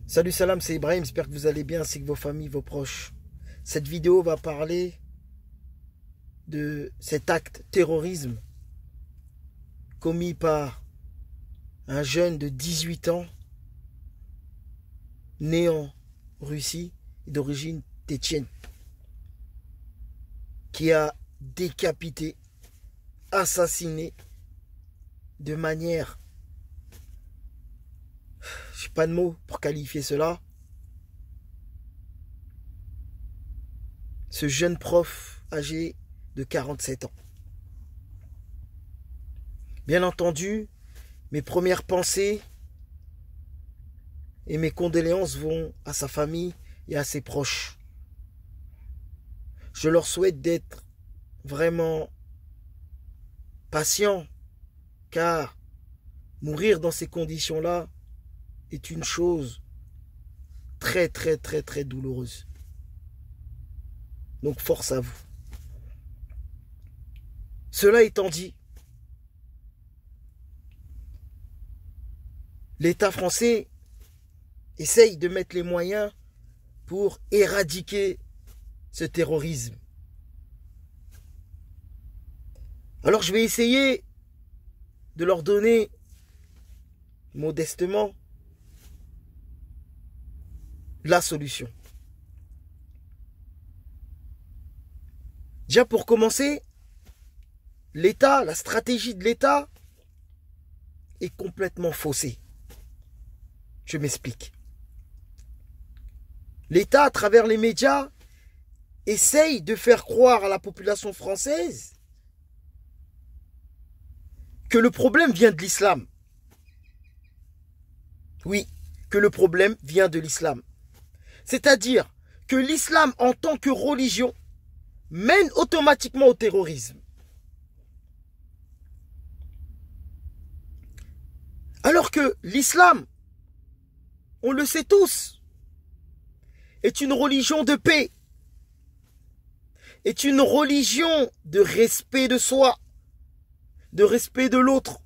Salut salam, c'est Ibrahim, j'espère que vous allez bien ainsi que vos familles, vos proches. Cette vidéo va parler de cet acte terrorisme commis par un jeune de 18 ans né en Russie et d'origine tchétchène qui a décapité, assassiné de manière, je n'ai pas de mots pour qualifier cela, ce jeune prof âgé de 47 ans. Bien entendu, mes premières pensées et mes condoléances vont à sa famille et à ses proches. Je leur souhaite d'être vraiment patients, car mourir dans ces conditions-là est une chose très douloureuse. Donc force à vous. Cela étant dit, l'État français essaye de mettre les moyens pour éradiquer ce terrorisme. Alors je vais essayer de leur donner modestement la solution. Déjà pour commencer, l'État, la stratégie de l'État est complètement faussée. Je m'explique. L'État, à travers les médias, essaye de faire croire à la population française que le problème vient de l'islam. Oui, que le problème vient de l'islam. C'est-à-dire que l'islam en tant que religion mène automatiquement au terrorisme. Alors que l'islam, on le sait tous, est une religion de paix, est une religion de respect de soi, de respect de l'autre,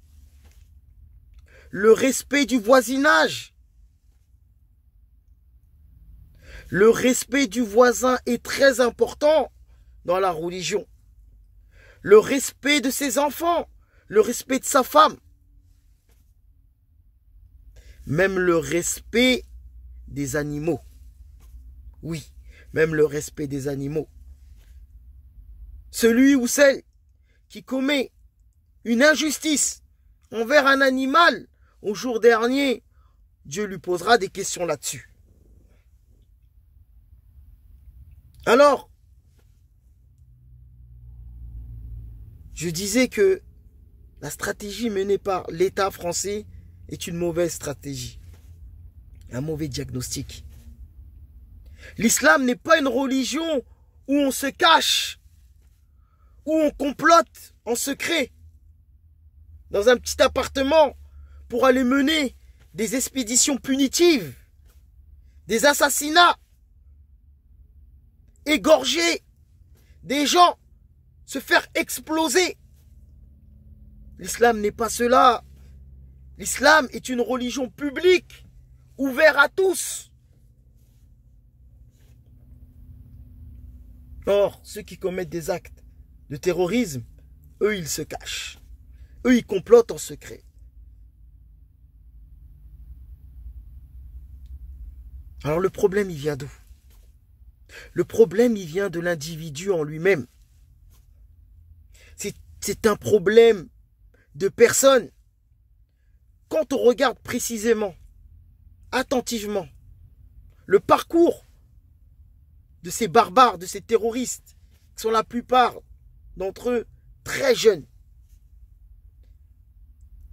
le respect du voisinage. Le respect du voisin est très important dans la religion. Le respect de ses enfants, le respect de sa femme, même le respect des animaux. Oui, même le respect des animaux. Celui ou celle qui commet une injustice envers un animal, au jour dernier, Dieu lui posera des questions là-dessus. Alors, je disais que la stratégie menée par l'État français est une mauvaise stratégie, un mauvais diagnostic. L'islam n'est pas une religion où on se cache, où on complote en secret, dans un petit appartement, pour aller mener des expéditions punitives, des assassinats, égorger des gens, se faire exploser. L'islam n'est pas cela. L'islam est une religion publique, ouverte à tous. Or, ceux qui commettent des actes de terrorisme, eux, ils se cachent. Eux, ils complotent en secret. Alors le problème, il vient d'où? Le problème, il vient de l'individu en lui-même. C'est un problème de personne. Quand on regarde précisément, attentivement, le parcours de ces barbares, de ces terroristes, qui sont la plupart d'entre eux très jeunes,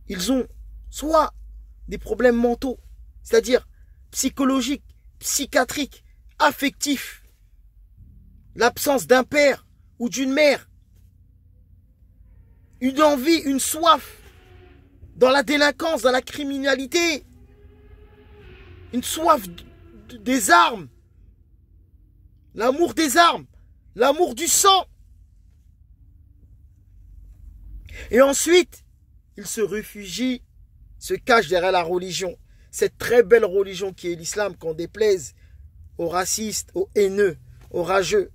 ils ont soit des problèmes mentaux, c'est-à-dire psychologiques, psychiatriques, affectifs, l'absence d'un père ou d'une mère, une envie, une soif dans la délinquance, dans la criminalité, une soif des armes, l'amour des armes, l'amour du sang. Et ensuite, ils se réfugient, se cachent derrière la religion. cette très belle religion qui est l'islam, qu'on déplaise aux racistes, aux haineux, aux rageux.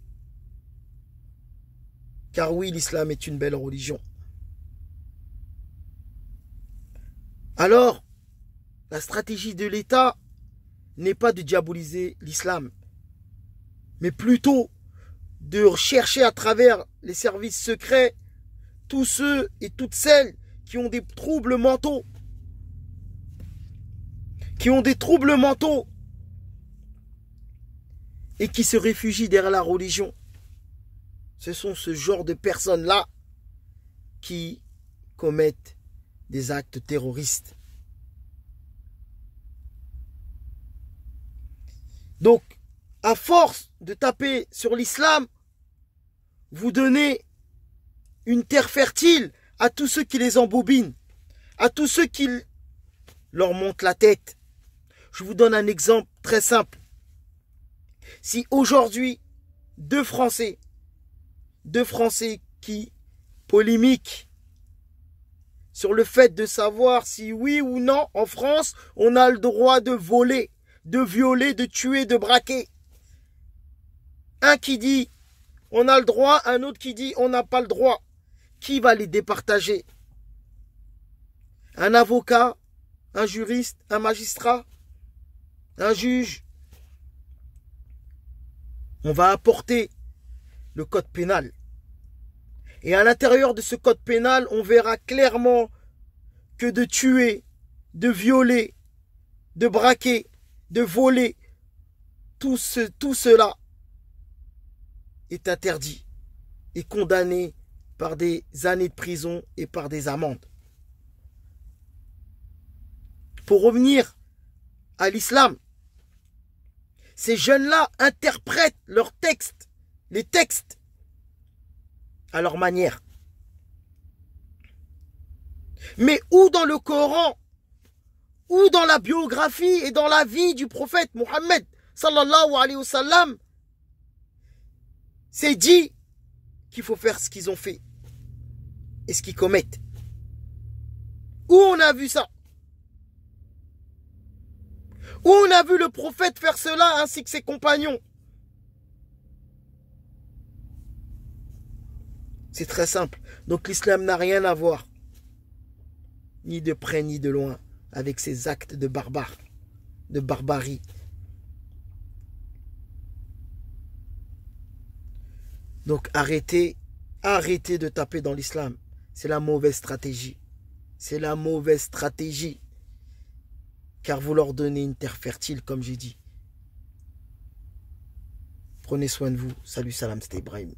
Car oui, l'islam est une belle religion. Alors, la stratégie de l'État n'est pas de diaboliser l'islam, mais plutôt de chercher à travers les services secrets tous ceux et toutes celles qui ont des troubles mentaux, et qui se réfugient derrière la religion. Ce sont ce genre de personnes-là qui commettent des actes terroristes. Donc, à force de taper sur l'islam, vous donnez une terre fertile à tous ceux qui les embobinent, à tous ceux qui leur montent la tête. Je vous donne un exemple très simple. Si aujourd'hui, deux Français qui polémiquent sur le fait de savoir si oui ou non, en France, on a le droit de voler, de violer, de tuer, de braquer. Un qui dit on a le droit, un autre qui dit on n'a pas le droit. Qui va les départager? Un avocat, un juriste, un magistrat, un juge? On va apporter le code pénal. Et à l'intérieur de ce code pénal, on verra clairement que de tuer, de violer, de braquer, de voler, tout cela est interdit et condamné par des années de prison et par des amendes. Pour revenir à l'islam, ces jeunes-là interprètent leurs textes, les textes, à leur manière. Mais où dans le Coran, ou dans la biographie et dans la vie du prophète Mohammed sallallahu alayhi wa sallam, c'est dit qu'il faut faire ce qu'ils ont fait et ce qu'ils commettent? Où on a vu ça? Où on a vu le prophète faire cela ainsi que ses compagnons? C'est très simple. Donc l'islam n'a rien à voir, ni de près ni de loin, avec ces actes de barbarie. Donc arrêtez de taper dans l'islam. C'est la mauvaise stratégie. C'est la mauvaise stratégie. Car vous leur donnez une terre fertile, comme j'ai dit. Prenez soin de vous. Salut, salam, c'était Ibrahim.